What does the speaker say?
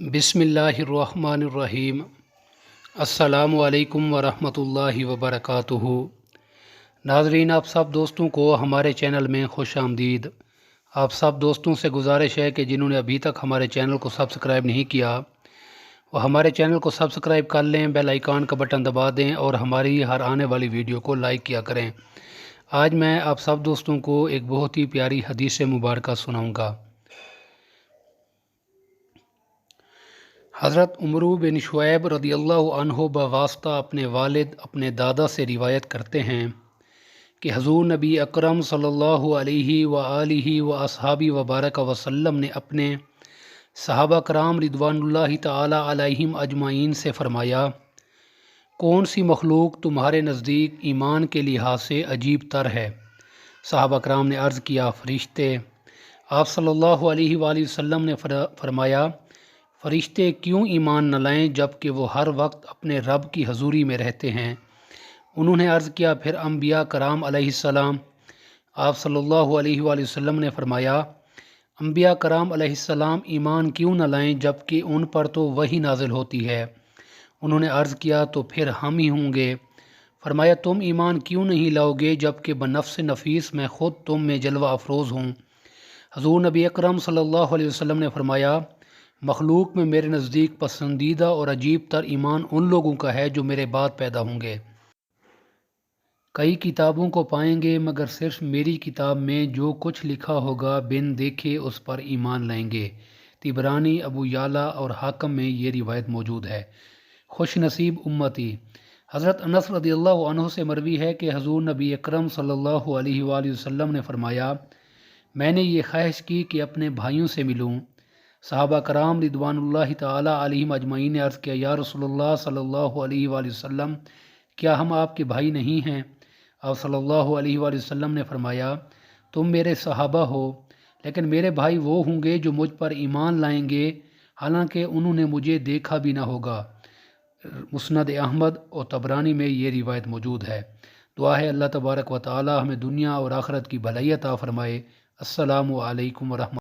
बिस्मिल्लाहिर्रहमानिर्रहीम। अस्सलामु अलैकुम वरहमतुल्लाहि वबरकातुहू। नाज़रीन, आप सब दोस्तों को हमारे चैनल में खुश आमदीद। आप सब दोस्तों से गुजारिश है कि जिन्होंने अभी तक हमारे चैनल को सब्सक्राइब नहीं किया वो हमारे चैनल को सब्सक्राइब कर लें, बेल आइकन का बटन दबा दें और हमारी हर आने वाली वीडियो को लाइक किया करें। आज मैं आप सब दोस्तों को एक बहुत ही प्यारी हदीस मुबारक सुनाऊँगा। हज़रत उमरू बिन शुऐब रदियल्लाहु अन्हु बवास्ता अपने वालिद अपने दादा से रिवायत करते हैं कि हज़ूर नबी अकरम सल्लल्लाहु अलैहि व आलिहि व अस्हाबी व बारक वसल्लम ने अपने सहाबा कराम रिदवानुल्लाहि ताला अलैहिम अजमाइन से फ़रमाया, कौन सी मखलूक तुम्हारे नज़दीक ईमान के लिहाज से अजीब तर है? सहाबा कराम ने अर्ज़ किया, फ़रिश्ते। आप सल्लल्लाहु अलैहि वसल्लम ने फरमाया, फ़रिश्ते क्यों ईमान न लाएं जबकि वो हर वक्त अपने रब की हजूरी में रहते हैं? उन्होंने अर्ज़ किया, फिर अम्बिया कराम अलैहिस्सलाम। आप सल्लल्लाहु अलैहि वसल्लम ने फरमाया, अम्बिया कराम अलैहिस्सलाम ईमान क्यों न लाएं जबकि उन पर तो वही नाजिल होती है? उन्होंने अर्ज़ किया, तो फिर हम ही होंगे। फरमाया, तुम ईमान क्यों नहीं लाओगे जबकि बनफ्स नफीस मैं ख़ुद तुम में जलवा अफरोज़ हूँ? हज़ूर नबी अकरम सल्लल्लाहु अलैहि वसल्लम ने फरमाया, मखलूक में मेरे नज़दीक पसंदीदा और अजीब तर ईमान उन लोगों का है जो मेरे बाद पैदा होंगे। कई किताबों को पाएंगे मगर सिर्फ मेरी किताब में जो कुछ लिखा होगा बिन देखे उस पर ईमान लाएंगे। तिबरानी, अबू याला और हाकम में ये रिवायत मौजूद है। खुश नसीब उम्मती। हज़रत अनस रदियल्लाहु अन्हु से मरवी है कि हज़ूर नबी अकरम सल्लल्लाहु अलैहि वसल्लम ने फरमाया, मैंने ये ख्वाहिश की कि अपने भाइयों से मिलूँ। सहाबा कराम रिदवानुल्लाहि ताला अलैहिम अजमाइन ने अर्ज़ किया, या रसूलुल्लाह सल्लल्लाहु अलैहि वसल्लम, क्या हम आपके भाई नहीं हैं? आप सल्लल्लाहु अलैहि वसल्लम ने फरमाया, तुम मेरे सहाबा हो, लेकिन मेरे भाई वो होंगे जो मुझ पर ईमान लाएंगे हालांकि उन्होंने मुझे देखा भी ना होगा। मुस्नद अहमद और तबरानी में ये रिवायत मौजूद है। दुआ है अल्लाह तबारक व तआला हमें दुनिया और आखिरत की भलाई अता फरमाए। अस्सलामु अलैकुम व रहमतुल्लाह।